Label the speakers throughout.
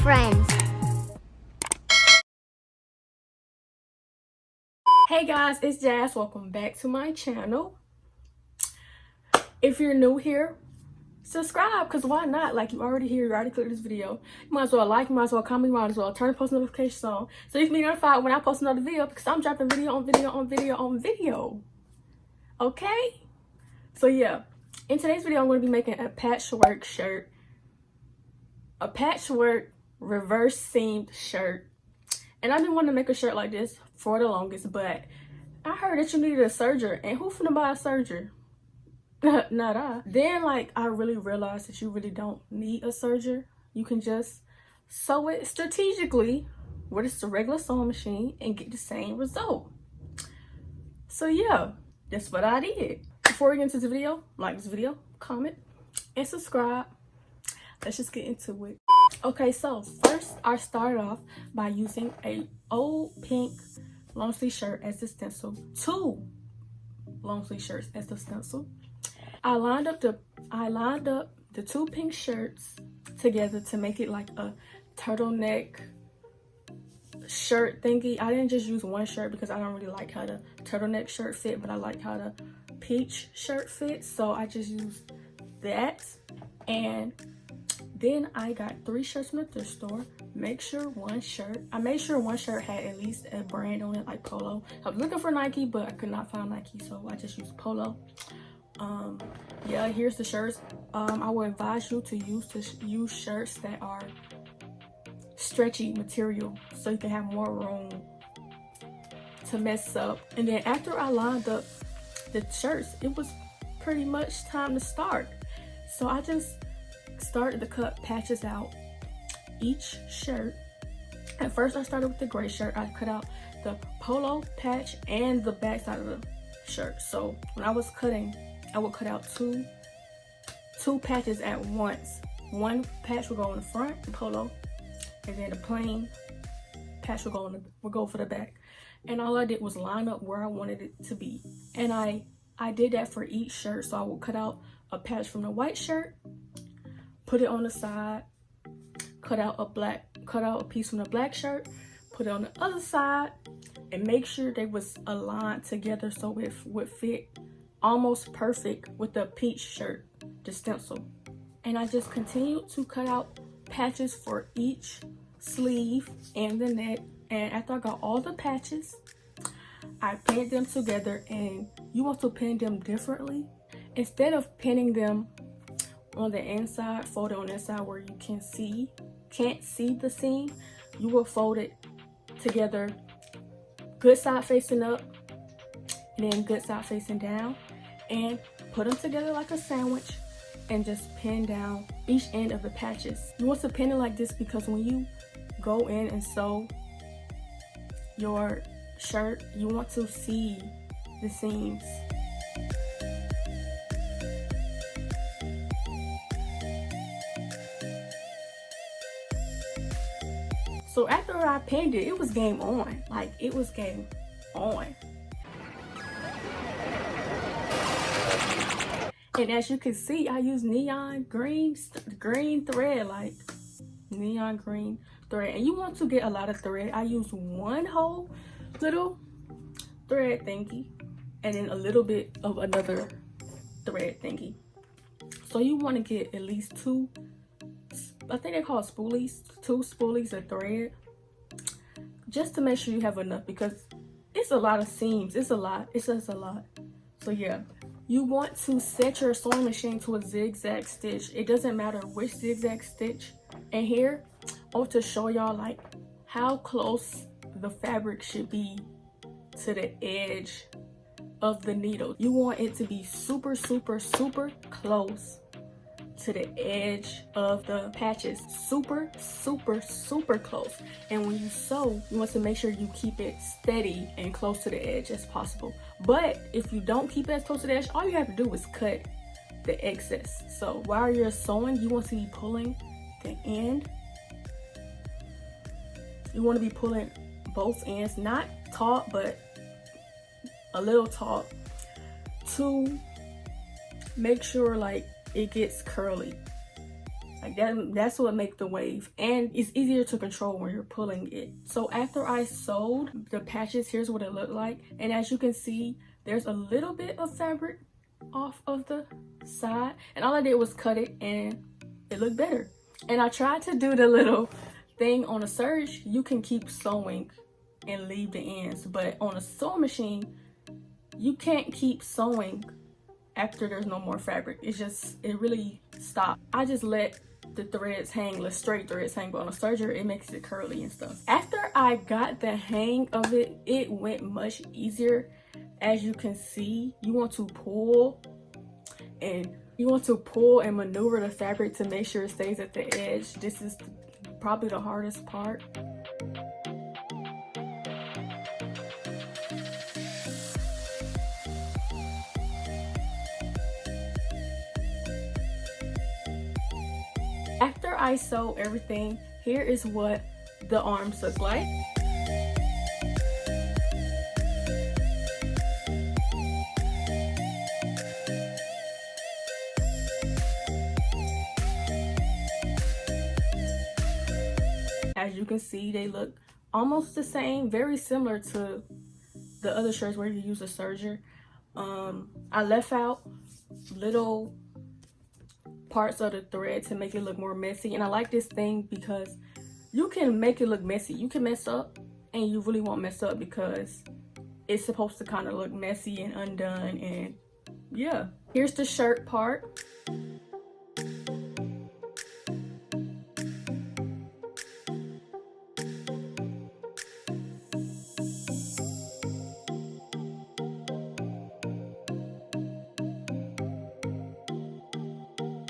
Speaker 1: friends.
Speaker 2: Hey guys, it's Jazz. Welcome back to my channel. If you're new here, subscribe, because why not? Like, you already here, you already clicked this video. You might as well like, you might as well comment, you might as well turn post notifications on so you can be notified when I post another video, because I'm dropping video on video on video on video. Okay? So yeah, in today's video I'm going to be making a patchwork shirt. A patchwork reverse seamed shirt. And I've been wanting to make a shirt like this for the longest, but I heard that you needed a serger, and who finna buy a serger? Not I. Then I really realized that you really don't need a serger. You can just sew it strategically with just a regular sewing machine and get the same result. So yeah, that's what I did. Before we get into the video, like this video, comment, and subscribe. Let's just get into it. Okay, so first I started off by using a old pink long sleeve shirt as the stencil, two long sleeve shirts as the stencil. I lined up the two pink shirts together to make it like a turtleneck shirt thingy. I didn't just use one shirt because I don't really like how the turtleneck shirt fit, but I like how the peach shirt fits, so I just used that. And then I got 3 shirts from the thrift store. I made sure one shirt had at least a brand on it, like Polo. I was looking for Nike, but I could not find Nike, so I just used Polo. Yeah, here's the shirts. I would advise you to use shirts that are stretchy material so you can have more room to mess up. And then after I lined up the shirts, it was pretty much time to start. So I just started to cut patches out each shirt. At first I started with the gray shirt. I cut out the polo patch and the back side of the shirt. So when I was cutting, I would cut out two patches at once. One patch would go on the front, the polo, and then the plain patch would go for the back. And all I did was line up where I wanted it to be. And I did that for each shirt. So I would cut out a patch from the white shirt, put it on the side, cut out a piece from the black shirt, put it on the other side, and make sure they was aligned together so it would fit almost perfect with the peach shirt, the stencil. And I just continued to cut out patches for each sleeve and the neck. And after I got all the patches, I pinned them together. And you want to pin them differently. Instead of pinning them on the inside, fold it on the inside where you can't see the seam, you will fold it together, good side facing up and then good side facing down, and put them together like a sandwich and just pin down each end of the patches. You want to pin it like this because when you go in and sew your shirt, you want to see the seams. So after I pinned it, it was game on. Like, it was game on. And as you can see, I use neon green thread, like neon green thread. And you want to get a lot of thread. I use one whole little thread thingy and then a little bit of another thread thingy. So you want to get at least 2, I think they call it spoolies, 2 spoolies of thread, just to make sure you have enough, because it's a lot of seams. It's just a lot. So yeah, you want to set your sewing machine to a zigzag stitch. It doesn't matter which zigzag stitch. And here I want to show y'all like how close the fabric should be to the edge of the needle. You want it to be super close to the edge of the patches. Super close. And when you sew, you want to make sure you keep it steady and close to the edge as possible. But if you don't keep it as close to the edge, all you have to do is cut the excess. So while you're sewing, you want to be pulling the end. You want to be pulling both ends, not taut, but a little taut, to make sure like it gets curly. Like that's what makes the wave, and it's easier to control when you're pulling it. So after I sewed the patches, here's what it looked like. And as you can see, there's a little bit of fabric off of the side, and all I did was cut it and it looked better. And I tried to do the little thing on a serge. You can keep sewing and leave the ends, but on a sewing machine you can't keep sewing after there's no more fabric. It really stopped. I just let the threads hang, let straight threads hang, but on a serger it makes it curly and stuff. After I got the hang of it, it went much easier. As you can see, you want to pull and maneuver the fabric to make sure it stays at the edge. This is probably the hardest part. After I sew everything, here is what the arms look like. As you can see, they look almost the same, very similar to the other shirts where you use a serger. I left out little parts of the thread to make it look more messy, and I like this thing because you can make it look messy. You can mess up and you really won't mess up because it's supposed to kind of look messy and undone. And yeah, here's the shirt part.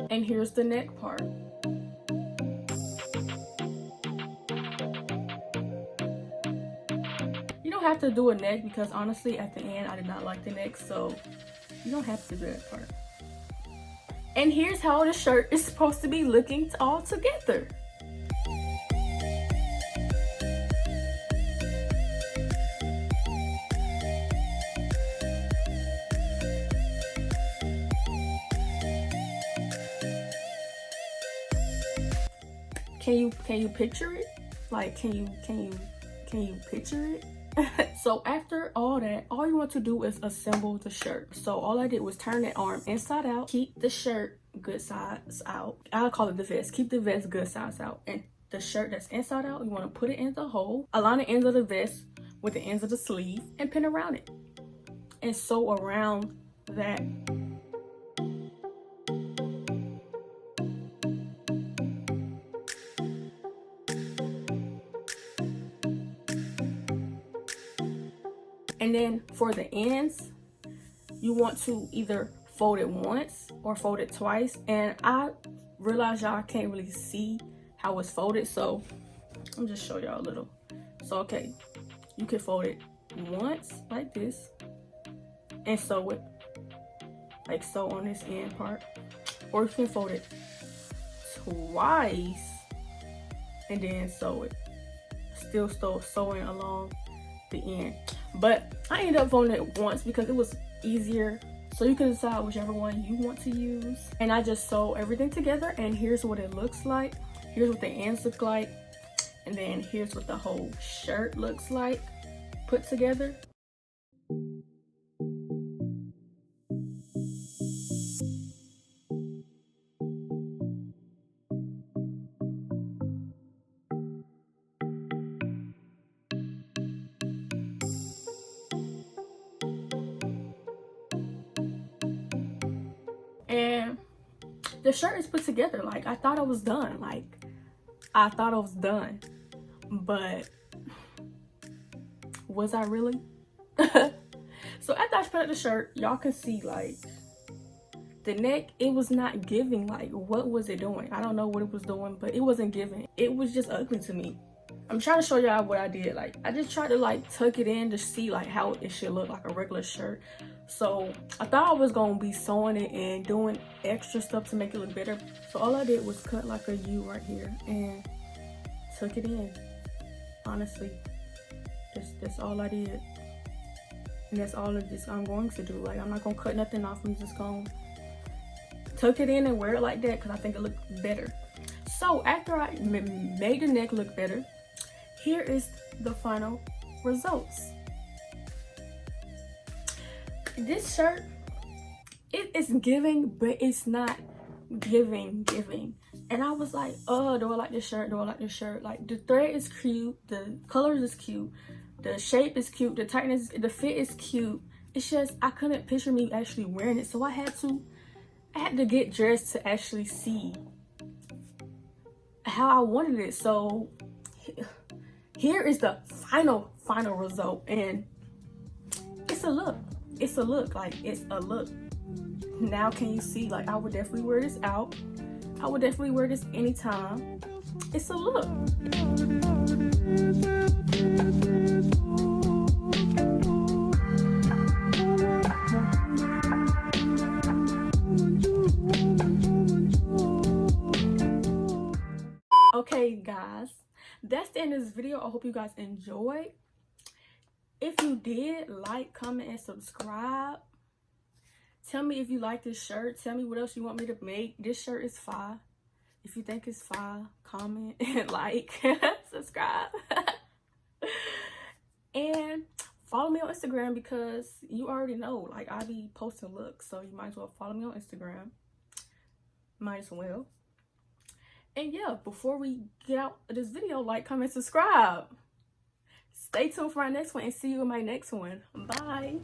Speaker 2: And here's the neck part. You don't have to do a neck because honestly at the end I did not like the neck, so you don't have to do that part. And here's how the shirt is supposed to be looking all together. Can you picture it? Like, can you picture it? So after all that, all you want to do is assemble the shirt. So all I did was turn that arm inside out, keep the shirt good sides out. I call it the vest. Keep the vest good sides out. And the shirt that's inside out, you want to put it in the hole, align the ends of the vest with the ends of the sleeve, and pin around it. And sew around that. And then for the ends, you want to either fold it once or fold it twice. And I realize y'all can't really see how it's folded, so I'm just show y'all a little. So okay, you can fold it once like this and sew it like so on this end part, or you can fold it twice and then sew it, still sewing along the end. But I ended up folding it once because it was easier, so you can decide whichever one you want to use. And I just sew everything together, and here's what it looks like. Here's what the ends look like, and then here's what the whole shirt looks like put together. And the shirt is put together. Like, I thought I was done. But was I really? So after I put up the shirt, y'all can see like the neck, it was not giving. Like, what was it doing? I don't know what it was doing, but it wasn't giving. It was just ugly to me. I'm trying to show y'all what I did. Like, I just tried to like tuck it in to see like how it should look like a regular shirt. So I thought I was gonna be sewing it and doing extra stuff to make it look better. So all I did was cut like a U right here and tuck it in. Honestly, that's all I did. And that's all of this I'm going to do. Like, I'm not gonna cut nothing off. I'm just gonna tuck it in and wear it like that because I think it looks better. So after I made the neck look better, here is the final results. This shirt, it is giving, but it's not giving. And I was like, oh, do I like this shirt? Do I like this shirt? Like, the thread is cute, the colors is cute, the shape is cute, the tightness, the fit is cute. It's just I couldn't picture me actually wearing it, so I had to get dressed to actually see how I wanted it. So here is the final result, and it's a look. It's a look. Like, it's a look. Now can you see? Like, I would definitely wear this out. I would definitely wear this anytime. It's a look. Okay guys, that's the end of this video. I hope you guys enjoyed. If you did, like, comment, and subscribe. Tell me if you like this shirt. Tell me what else you want me to make. This shirt is fire. If you think it's fire, comment and like, subscribe. And follow me on Instagram, because you already know, like, I be posting looks, so you might as well follow me on Instagram. Might as well. And yeah, before we get out of this video, like, comment, subscribe. Stay tuned for our next one, and see you in my next one. Bye.